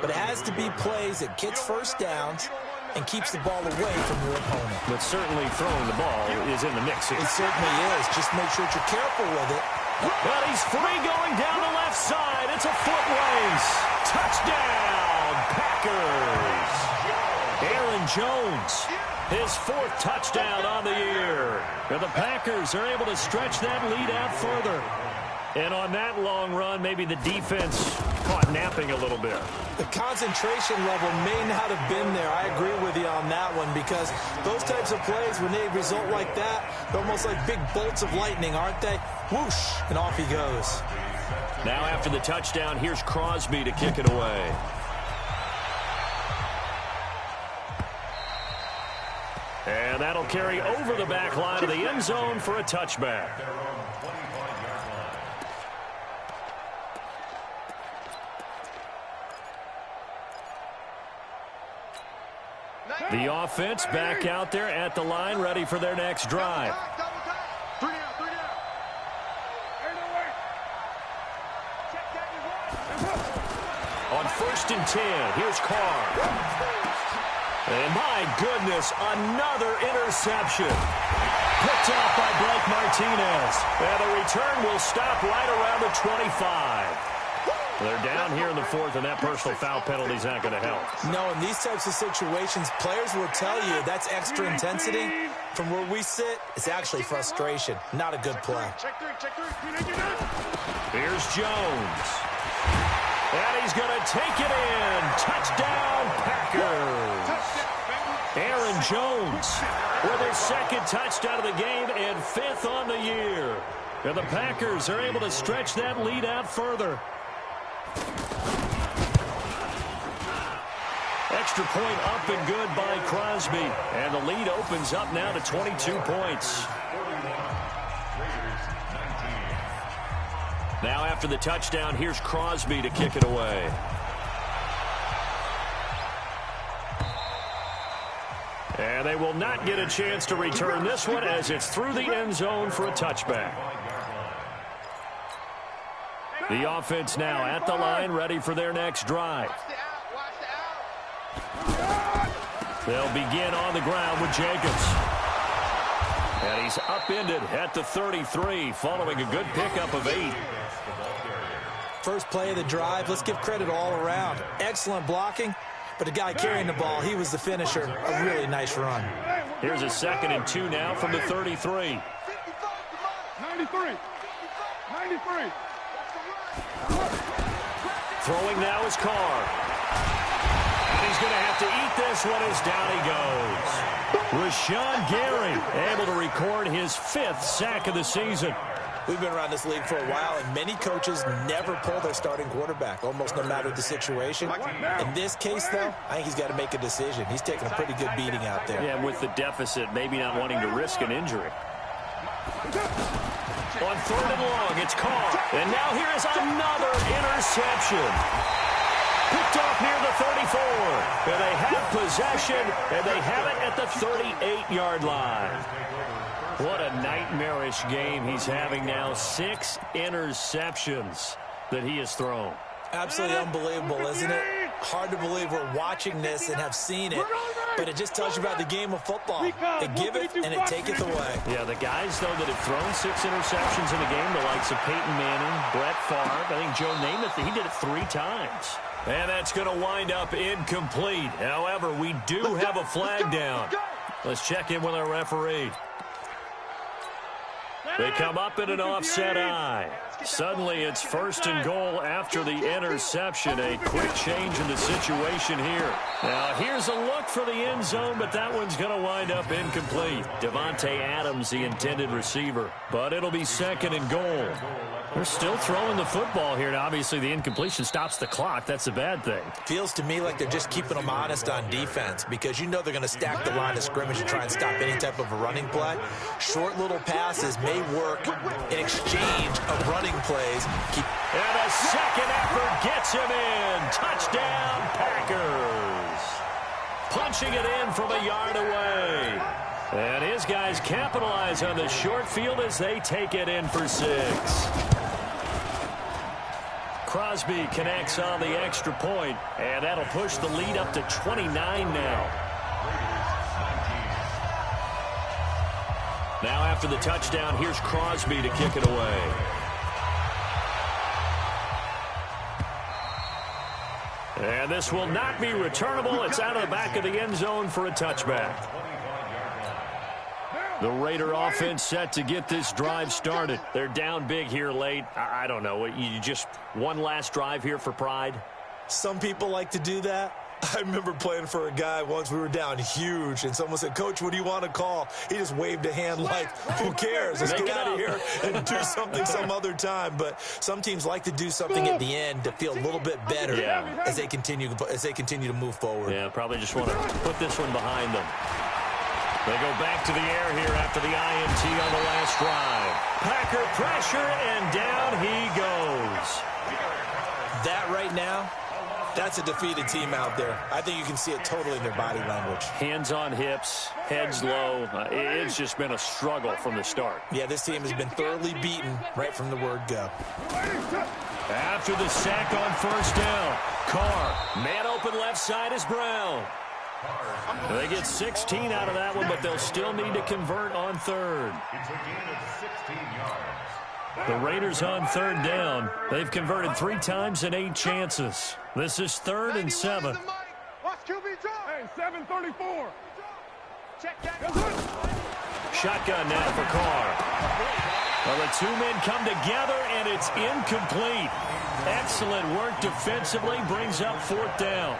but it has to be plays that gets first downs and keeps the ball away from your opponent. But certainly throwing the ball is in the mix here. It certainly is. Just make sure that you're careful with it. But he's free going down the left side. It's a foot race. Touchdown, Packers. Aaron Jones, his 4th touchdown on the year. And the Packers are able to stretch that lead out further. And on that long run, maybe the defense caught napping a little bit. The concentration level may not have been there. I agree with you on that one because those types of plays, when they result like that, they're almost like big bolts of lightning, aren't they? Whoosh, and off he goes. Now after the touchdown, here's Crosby to kick it away. And that'll carry over the back line of the end zone for a touchback. The offense back out there at the line, ready for their next drive. On 1st and 10, here's Carr. And my goodness, another interception. Picked off by Blake Martinez. And the return will stop right around the 25. They're down here in the 4th, and that personal foul penalty is not going to help. No, in these types of situations, players will tell you that's extra intensity. From where we sit, it's actually frustration. Not a good play. Here's Jones. And he's going to take it in. Touchdown, Packers. Aaron Jones with his 2nd touchdown of the game and 5th on the year. And the Packers are able to stretch that lead out further. Extra point up and good by Crosby. And the lead opens up now to 22 points. Now after the touchdown, here's Crosby to kick it away. And they will not get a chance to return this one as it's through the end zone for a touchback. The offense now at the line, ready for their next drive. They'll begin on the ground with Jacobs. And he's upended at the 33, following a good pickup of 8. First play of the drive, let's give credit all around. Excellent blocking, but the guy carrying the ball, he was the finisher. A really nice run. Here's a 2nd and 2 now from the 33. 93. Throwing now is Carr. And he's going to have to eat this one as down he goes. Rashawn Gary able to record his 5th sack of the season. We've been around this league for a while, and many coaches never pull their starting quarterback, almost no matter the situation. In this case, though, I think he's got to make a decision. He's taking a pretty good beating out there. Yeah, with the deficit, maybe not wanting to risk an injury. On 3rd and long, it's Carr. And now here is another interception. Picked off near the 34. And they have possession, and they have it at the 38-yard line. What a nightmarish game he's having now. 6 interceptions that he has thrown. Absolutely unbelievable, isn't it? Hard to believe we're watching this and have seen it, but it just tells you about the game of football. They give it and it taketh away. Yeah, the guys, though, that have thrown 6 interceptions in a game, the likes of Peyton Manning, Brett Favre, I think Joe Namath, he did it 3 times. And that's going to wind up incomplete. However, we do have a flag down. Let's check in with our referee. They come up in an offset eye. Suddenly, it's 1st and goal after the interception. A quick change in the situation here. Now, here's a look for the end zone, but that one's going to wind up incomplete. Devontae Adams, the intended receiver. But it'll be 2nd and goal. They're still throwing the football here. Now, obviously, the incompletion stops the clock. That's a bad thing. Feels to me like they're just keeping them honest on defense because you know they're going to stack the line of scrimmage and try and stop any type of a running play. Short little passes may work in exchange of running plays. And a second effort gets him in. Touchdown, Packers. Punching it in from a yard away. And his guys capitalize on the short field as they take it in for 6. Crosby connects on the extra point, and that'll push the lead up to 29 now. Now after the touchdown, here's Crosby to kick it away. And this will not be returnable. It's out of the back of the end zone for a touchback. The Raider offense set to get this drive started. They're down big here late. I don't know. You just one last drive here for pride? Some people like to do that. I remember playing for a guy once. We were down huge, and someone said, "Coach, what do you want to call?" He just waved a hand like, "Who cares? Let's get out of here and do something some other time." But some teams like to do something at the end to feel a little bit better as they continue to move forward. Yeah, probably just want to put this one behind them. They go back to the air here after the INT on the last drive. Packer pressure, and down he goes. That right now, that's a defeated team out there. I think you can see it totally in their body language. Hands on hips, heads low. It's just been a struggle from the start. Yeah, this team has been thoroughly beaten right from the word go. After the sack on 1st down, Carr, man open left side is Brown. They get 16 out of that one, but they'll still need to convert on 3rd. It's a gain of 16 yards. The Raiders on 3rd down. They've converted 3 times in 8 chances. This is 3rd and 7. Hey, 734. Check that. Shotgun now for Carr. Well, the 2 men come together, and it's incomplete. Excellent work defensively, brings up 4th down.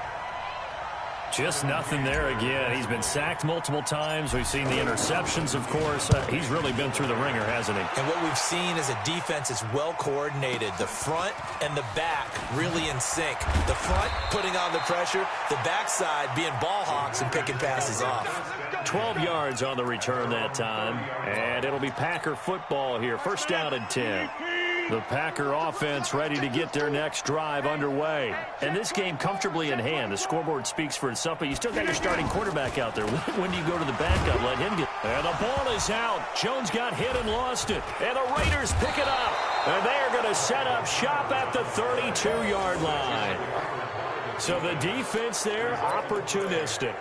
Just nothing there again. He's been sacked multiple times. We've seen the interceptions, of course. He's really been through the ringer, hasn't he? And what we've seen is a defense that's well coordinated. The front and the back really in sync. The front putting on the pressure, the backside being ball hawks and picking passes off. 12 yards on the return that time. And it'll be Packer football here. 1st down and 10. The Packer offense ready to get their next drive underway. And this game comfortably in hand. The scoreboard speaks for itself, but you still got your starting quarterback out there. When do you go to the backup? Let him get... And the ball is out. Jones got hit and lost it. And the Raiders pick it up. And they are going to set up shop at the 32-yard line. So the defense there, opportunistic.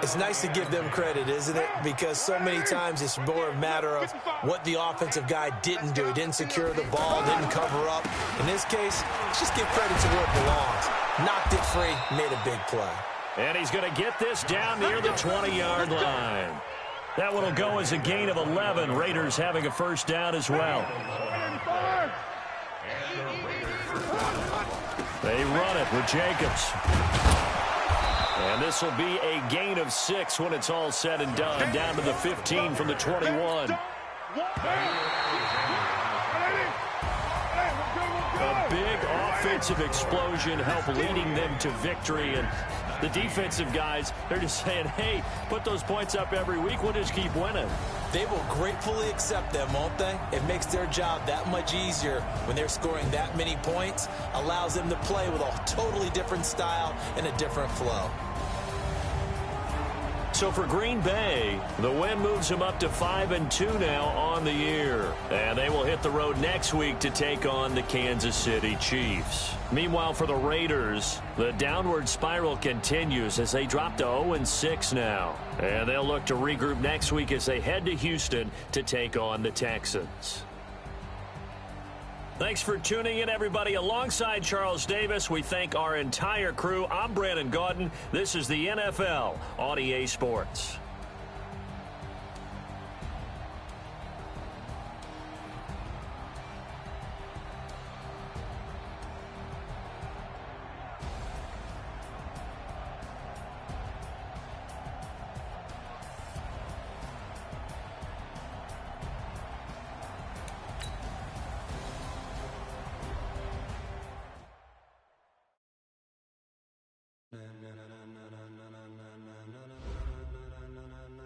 It's nice to give them credit, isn't it? Because so many times it's more a matter of what the offensive guy didn't do. He didn't secure the ball, didn't cover up. In this case, let's just give credit to where it belongs. Knocked it free, made a big play. And he's going to get this down near the 20-yard line. That one will go as a gain of 11. Raiders having a first down as well. They run it with Jacobs. And this will be a gain of 6 when it's all said and done. Down to the 15 from the 21. A big offensive explosion helped leading them to victory. And the defensive guys, they're just saying, hey, put those points up every week. We'll just keep winning. They will gratefully accept them, won't they? It makes their job that much easier when they're scoring that many points. Allows them to play with a totally different style and a different flow. So for Green Bay, the win moves them up to 5-2 now on the year. And they will hit the road next week to take on the Kansas City Chiefs. Meanwhile, for the Raiders, the downward spiral continues as they drop to 0-6 now. And they'll look to regroup next week as they head to Houston to take on the Texans. Thanks for tuning in, everybody. Alongside Charles Davis, we thank our entire crew. I'm Brandon Gaudin. This is the NFL on EA Sports.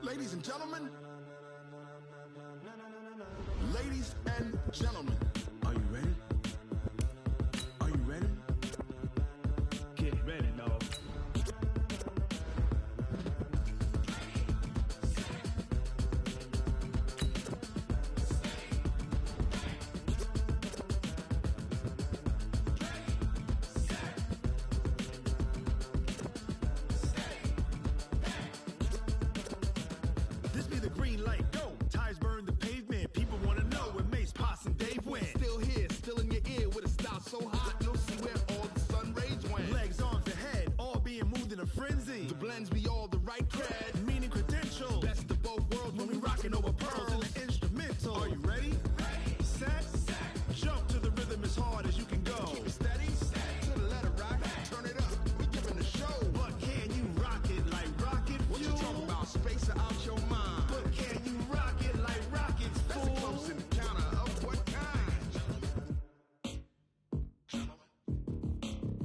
Ladies and gentlemen, ladies and gentlemen, are you ready? Are you ready? Get ready, dog. This be the green light, go. Tires burn the pavement. People want to know where Mace, Poss, and Dave went. Still here, still in your ear with a style so hot, you'll see where all the sun rays went. Legs, arms, and head, all being moved in a frenzy. The blends be all the right cred, meaning credentials. Best of both worlds when we rockin' over pearls in the instrumental. Are you ready? Set, jump to the rhythm as hard as you can go. Keep it steady, to the letter rock, turn it up. We giving the show. But can you rock it like rocket fuel? What you talking about? Space out your mind. But can you rock it like rockets, fool? That's a close encounter of what kind?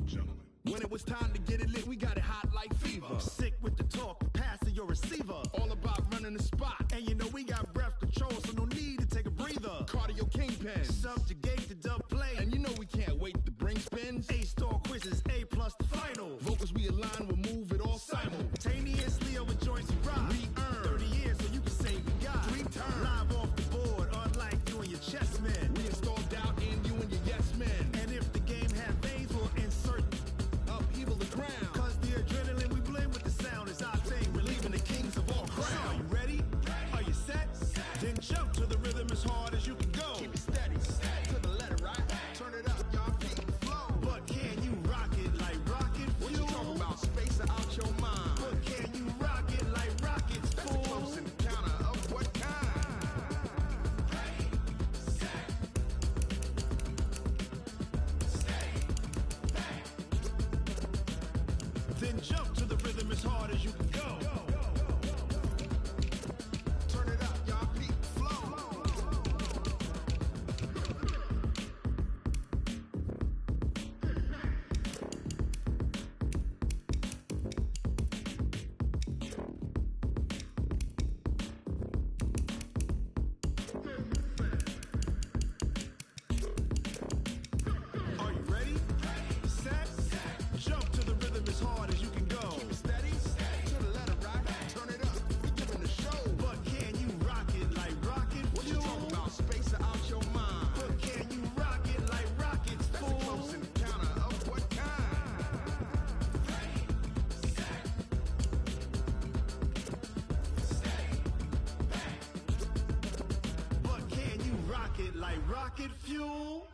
Gentlemen. When it was time to get it lit, we got it hot like fever. Sick with the talk, passing your receiver. All about running the spot. And you know we got breath control, so no need to take a breather. Cardio kingpin, subjugate the dub play. And you know we can't wait to bring spins. A-star quizzes, A+ the final. Vocals we align, we'll move it all simultaneously over joints we rock. We earn 30 years, so you can say we got 3 turns. Live off the board, unlike you and your chess men. We install doubt in you and your yes men. And if the game had veins, we'll insert upheaval the ground. Cause the adrenaline we blend with the sound is our thing, relieving the kings of all crowns. So are you ready? Are you set? Then jump to the rhythm as hard as you can go. Keep it steady, to the left. like rocket fuel.